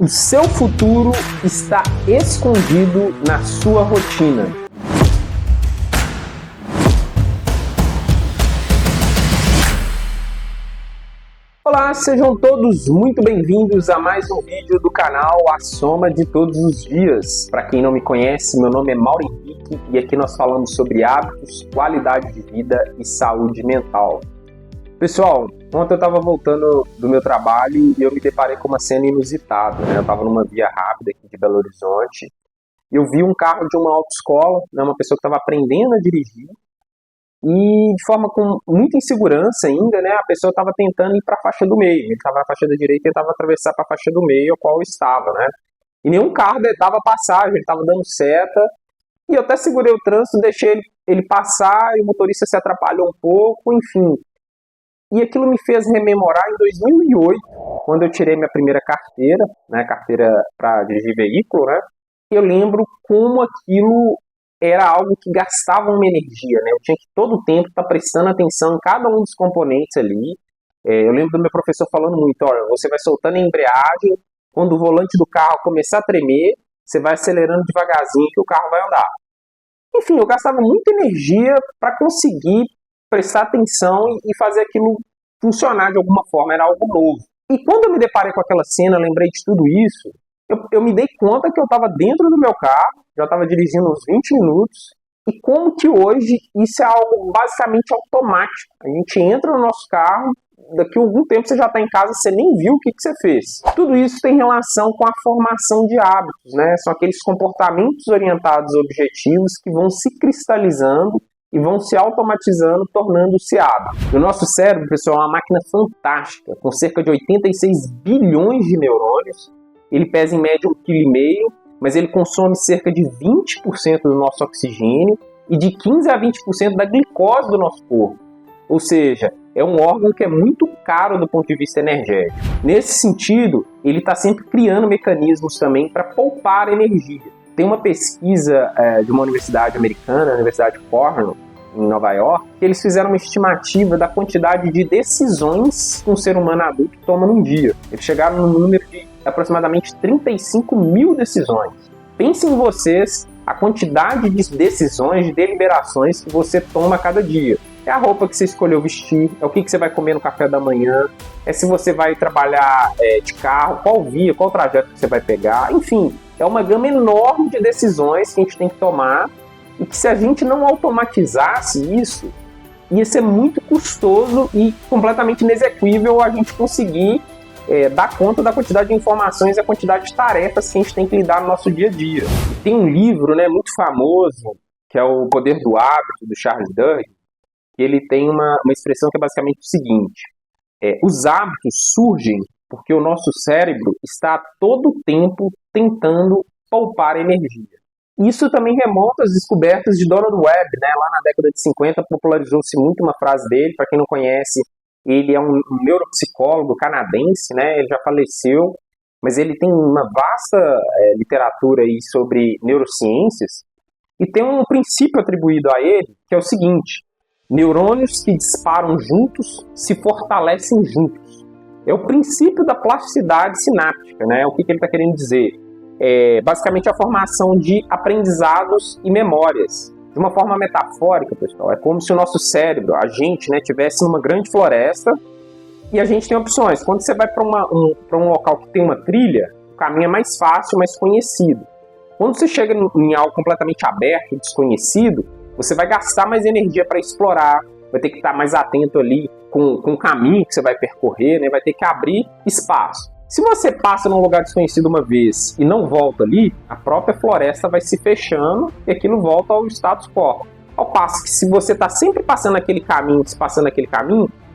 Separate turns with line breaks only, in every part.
O seu futuro está escondido na sua rotina. Olá, sejam todos muito bem-vindos a mais um vídeo do canal A Soma de Todos os Dias. Para quem não me conhece, meu nome é Mauro Henrique e aqui nós falamos sobre hábitos, qualidade de vida e saúde mental. Pessoal, ontem eu estava voltando do meu trabalho e eu me deparei com uma cena inusitada, né? Eu estava numa via rápida aqui de Belo Horizonte e eu vi um carro de uma autoescola, né? Uma pessoa que estava aprendendo a dirigir e de forma com muita insegurança ainda, né? A pessoa estava tentando ir para a faixa do meio. Ele estava na faixa da direita e tentava atravessar para a faixa do meio, a qual eu estava, né? E nenhum carro dava passagem, ele estava dando seta. E eu até segurei o trânsito, deixei ele passar e o motorista se atrapalhou um pouco, enfim. E aquilo me fez rememorar em 2008, quando eu tirei minha primeira carteira, né, carteira para dirigir veículo, né? Eu lembro como aquilo era algo que gastava uma energia, né? Eu tinha que todo o tempo estar prestando atenção em cada um dos componentes ali. Eu lembro do meu professor falando muito, olha, você vai soltando a embreagem, quando o volante do carro começar a tremer, você vai acelerando devagarzinho que o carro vai andar. Enfim, eu gastava muita energia para conseguir prestar atenção e fazer aquilo funcionar de alguma forma, era algo novo. E quando eu me deparei com aquela cena, lembrei de tudo isso, eu me dei conta que eu estava dentro do meu carro, já estava dirigindo uns 20 minutos, e como que hoje isso é algo basicamente automático. A gente entra no nosso carro, daqui a algum tempo você já está em casa, você nem viu o que você fez. Tudo isso tem relação com a formação de hábitos, né? São aqueles comportamentos orientados a objetivos que vão se cristalizando e vão se automatizando, tornando-se hábito. O nosso cérebro, pessoal, é uma máquina fantástica, com cerca de 86 bilhões de neurônios. Ele pesa em média 1,5 kg, mas ele consome cerca de 20% do nosso oxigênio e de 15 a 20% da glicose do nosso corpo. Ou seja, é um órgão que é muito caro do ponto de vista energético. Nesse sentido, ele está sempre criando mecanismos também para poupar energia. Tem uma pesquisa de uma universidade americana, a Universidade Cornell, em Nova York, que eles fizeram uma estimativa da quantidade de decisões que um ser humano adulto toma num dia. Eles chegaram no número de aproximadamente 35 mil decisões. Pensem em vocês a quantidade de decisões, de deliberações que você toma a cada dia. É a roupa que você escolheu vestir, é o que você vai comer no café da manhã, é se você vai trabalhar de carro, qual via, qual trajeto que você vai pegar, enfim. É uma gama enorme de decisões que a gente tem que tomar e que se a gente não automatizasse isso, ia ser muito custoso e completamente inexequível a gente conseguir dar conta da quantidade de informações e a quantidade de tarefas que a gente tem que lidar no nosso dia a dia. Tem um livro, né, muito famoso, que é O Poder do Hábito, do Charles Duhigg, que ele tem uma expressão que é basicamente o seguinte: os hábitos surgem porque o nosso cérebro está a todo tempo tentando poupar energia. Isso também remonta às descobertas de Donald Webb, né? Lá na década de 50 popularizou-se muito uma frase dele. Para quem não conhece, ele é um neuropsicólogo canadense, né? Ele já faleceu, mas ele tem uma vasta literatura aí sobre neurociências e tem um princípio atribuído a ele, que é o seguinte: neurônios que disparam juntos se fortalecem juntos. É o princípio da plasticidade sináptica, né? O que ele está querendo dizer? Basicamente a formação de aprendizados e memórias. De uma forma metafórica, pessoal, é como se o nosso cérebro, a gente, né, tivesse numa grande floresta e a gente tem opções. Quando você vai para um local que tem uma trilha, o caminho é mais fácil, mais conhecido. Quando você chega em algo completamente aberto, desconhecido, você vai gastar mais energia para explorar, vai ter que estar mais atento ali com o caminho que você vai percorrer, né? Vai ter que abrir espaço. Se você passa num lugar desconhecido uma vez e não volta ali, a própria floresta vai se fechando e aquilo volta ao status quo. Ao passo que se você está sempre passando aquele caminho,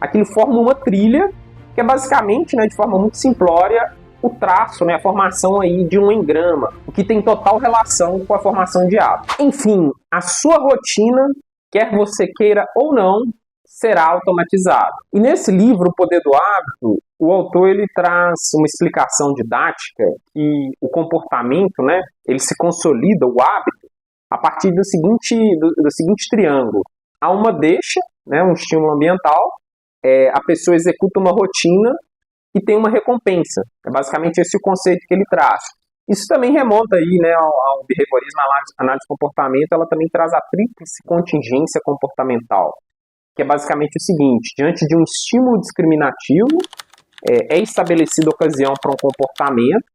aquilo forma uma trilha que é basicamente, né, de forma muito simplória, o traço, né, a formação aí de um engrama, o que tem total relação com a formação de hábito. Enfim, a sua rotina, quer você queira ou não, será automatizada. E nesse livro, O Poder do Hábito, o autor ele traz uma explicação didática que o comportamento, né, ele se consolida, o hábito, a partir do seguinte triângulo. Há uma deixa, né, um estímulo ambiental, a pessoa executa uma rotina e tem uma recompensa. É basicamente esse o conceito que ele traz. Isso também remonta aí, né, ao behaviorismo, a análise de comportamento, ela também traz a tríplice contingência comportamental, que é basicamente o seguinte: diante de um estímulo discriminativo, é estabelecida ocasião para um comportamento,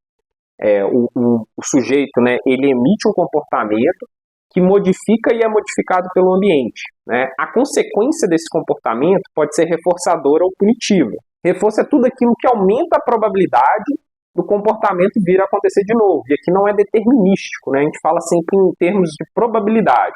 o sujeito, né, ele emite um comportamento que modifica e é modificado pelo ambiente, né? A consequência desse comportamento pode ser reforçadora ou punitiva. Reforço é tudo aquilo que aumenta a probabilidade do comportamento vir a acontecer de novo. E aqui não é determinístico, né? A gente fala sempre em termos de probabilidade.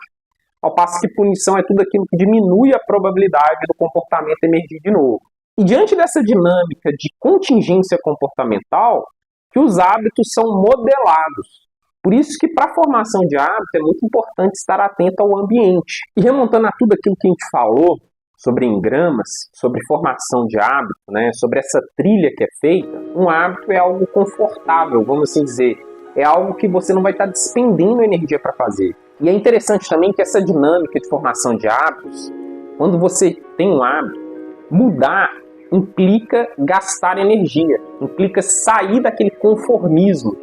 Ao passo que punição é tudo aquilo que diminui a probabilidade do comportamento emergir de novo. E diante dessa dinâmica de contingência comportamental, que os hábitos são modelados. Por isso que para a formação de hábito é muito importante estar atento ao ambiente. E remontando a tudo aquilo que a gente falou sobre engramas, sobre formação de hábito, né, sobre essa trilha que é feita, um hábito é algo confortável, vamos assim dizer. É algo que você não vai estar despendendo energia para fazer. E é interessante também que essa dinâmica de formação de hábitos, quando você tem um hábito, mudar implica gastar energia, implica sair daquele conformismo.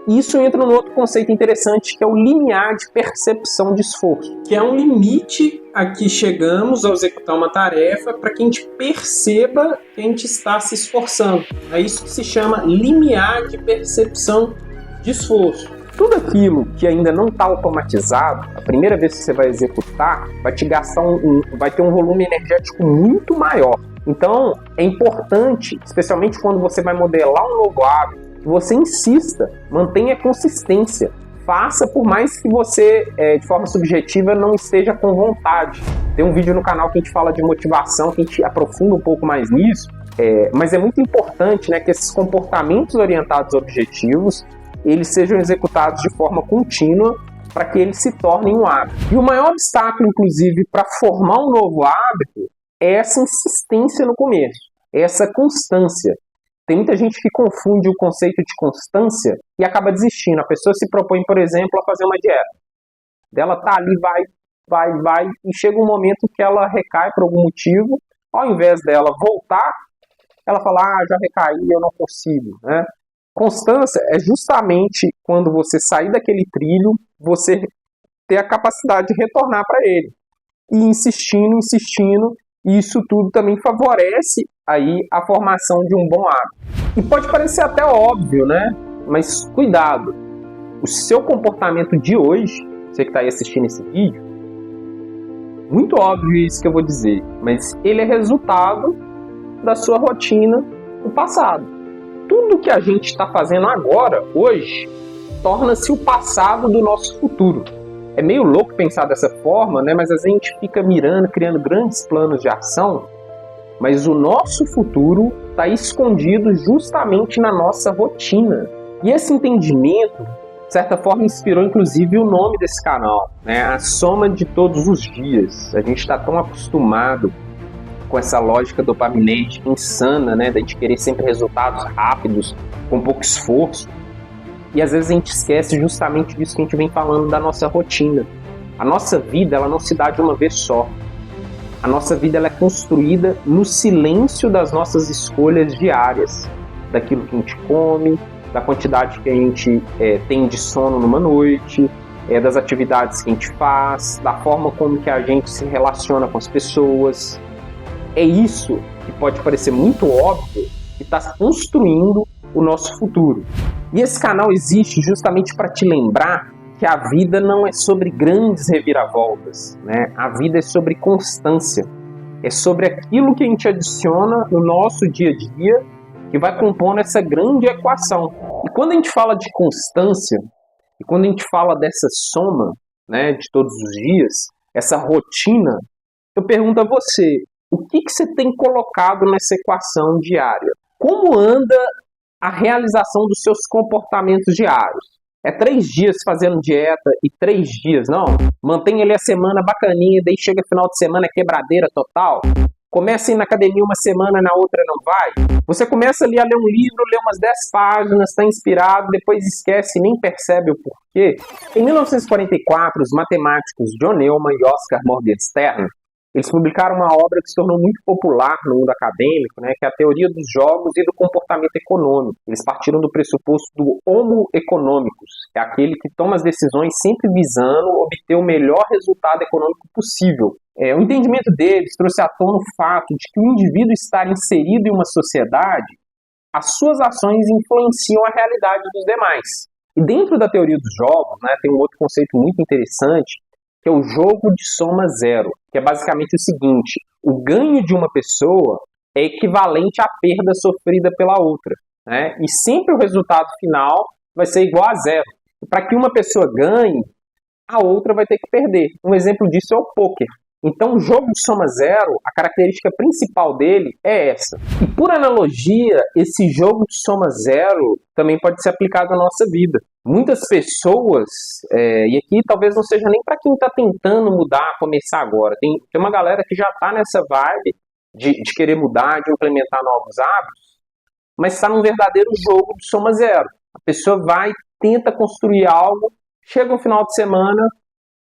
E isso entra num outro conceito interessante, que é o limiar de percepção de esforço, que é um limite a que chegamos ao executar uma tarefa para que a gente perceba que a gente está se esforçando. É isso que se chama limiar de percepção de esforço. Tudo aquilo que ainda não está automatizado, a primeira vez que você vai executar, vai te gastar vai ter um volume energético muito maior. Então, é importante, especialmente quando você vai modelar um novo hábito, que você insista, mantenha consistência. Faça por mais que você, de forma subjetiva, não esteja com vontade. Tem um vídeo no canal que a gente fala de motivação, que a gente aprofunda um pouco mais nisso, mas é muito importante, né, que esses comportamentos orientados a objetivos, eles sejam executados de forma contínua para que eles se tornem um hábito. E o maior obstáculo, inclusive, para formar um novo hábito é essa insistência no começo, essa constância. Tem muita gente que confunde o conceito de constância e acaba desistindo. A pessoa se propõe, por exemplo, a fazer uma dieta. Ela tá ali, vai, e chega um momento que ela recai por algum motivo. Ao invés dela voltar, ela fala, já recaí, eu não consigo, né? Constância é justamente quando você sair daquele trilho, você ter a capacidade de retornar para ele. E insistindo, e isso tudo também favorece aí a formação de um bom hábito. E pode parecer até óbvio, né? Mas cuidado, o seu comportamento de hoje, você que está aí assistindo esse vídeo, muito óbvio isso que eu vou dizer, mas ele é resultado da sua rotina do passado. Tudo que a gente está fazendo agora, hoje, torna-se o passado do nosso futuro. É meio louco pensar dessa forma, né? Mas a gente fica mirando, criando grandes planos de ação, mas o nosso futuro está escondido justamente na nossa rotina. E esse entendimento, de certa forma, inspirou inclusive o nome desse canal, né? A soma de todos os dias. A gente está tão acostumado com essa lógica dopaminérgica insana, né? Da gente querer sempre resultados rápidos, com pouco esforço. E às vezes a gente esquece justamente disso que a gente vem falando da nossa rotina. A nossa vida, ela não se dá de uma vez só. A nossa vida, ela é construída no silêncio das nossas escolhas diárias. Daquilo que a gente come, da quantidade que a gente tem de sono numa noite, das atividades que a gente faz, da forma como que a gente se relaciona com as pessoas. É isso que pode parecer muito óbvio, que está construindo o nosso futuro. E esse canal existe justamente para te lembrar que a vida não é sobre grandes reviravoltas, né? A vida é sobre constância, é sobre aquilo que a gente adiciona no nosso dia a dia, que vai compondo essa grande equação. E quando a gente fala de constância, e quando a gente fala dessa soma, né, de todos os dias, essa rotina, eu pergunto a você, o que você tem colocado nessa equação diária? Como anda a realização dos seus comportamentos diários? É 3 dias fazendo dieta e 3 dias não? Mantém ali a semana bacaninha, daí chega final de semana é quebradeira total? Começa a ir na academia uma semana, na outra não vai? Você começa ali a ler um livro, lê umas 10 páginas, está inspirado, depois esquece e nem percebe o porquê? Em 1944, os matemáticos John Neumann e Oscar Morgenstern, Eles publicaram uma obra que se tornou muito popular no mundo acadêmico, né, que é a Teoria dos Jogos e do Comportamento Econômico. Eles partiram do pressuposto do Homo economicus, que é aquele que toma as decisões sempre visando obter o melhor resultado econômico possível. O entendimento deles trouxe à tona o fato de que o indivíduo estar inserido em uma sociedade, as suas ações influenciam a realidade dos demais. E dentro da teoria dos jogos, né, tem um outro conceito muito interessante, que é o jogo de soma zero, que é basicamente o seguinte: o ganho de uma pessoa é equivalente à perda sofrida pela outra, né? E sempre o resultado final vai ser igual a zero. Para que uma pessoa ganhe, a outra vai ter que perder. Um exemplo disso é o pôquer. Então, o jogo de soma zero, a característica principal dele é essa. E por analogia, esse jogo de soma zero também pode ser aplicado na nossa vida. Muitas pessoas, e aqui talvez não seja nem para quem está tentando mudar, começar agora. Tem uma galera que já está nessa vibe de querer mudar, de implementar novos hábitos, mas está num verdadeiro jogo de soma zero. A pessoa vai, tenta construir algo, chega no final de semana,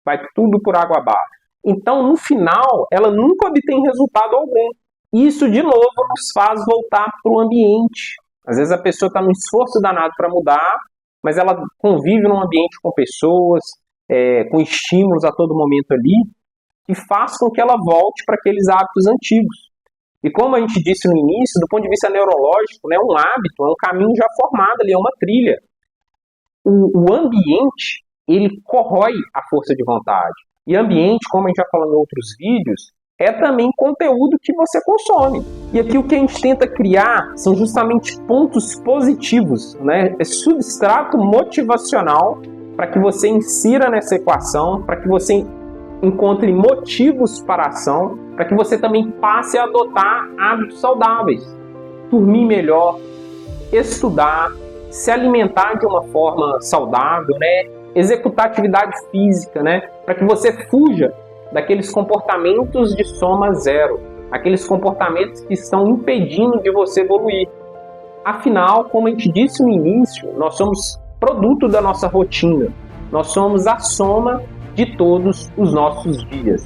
vai tudo por água abaixo. Então, no final, ela nunca obtém resultado algum. Isso, de novo, nos faz voltar para o ambiente. Às vezes a pessoa está num esforço danado para mudar, mas ela convive num ambiente com pessoas, com estímulos a todo momento ali, que faz com que ela volte para aqueles hábitos antigos. E como a gente disse no início, do ponto de vista neurológico, né, um hábito é um caminho já formado ali, é uma trilha. O ambiente, ele corrói a força de vontade. E ambiente, como a gente já falou em outros vídeos, é também conteúdo que você consome. E aqui o que a gente tenta criar são justamente pontos positivos, né? É substrato motivacional para que você insira nessa equação, para que você encontre motivos para a ação, para que você também passe a adotar hábitos saudáveis. Dormir melhor, estudar, se alimentar de uma forma saudável, né? Executar atividade física, né? Para que você fuja daqueles comportamentos de soma zero, aqueles comportamentos que estão impedindo de você evoluir. Afinal, como a gente disse no início, nós somos produto da nossa rotina, nós somos a soma de todos os nossos dias.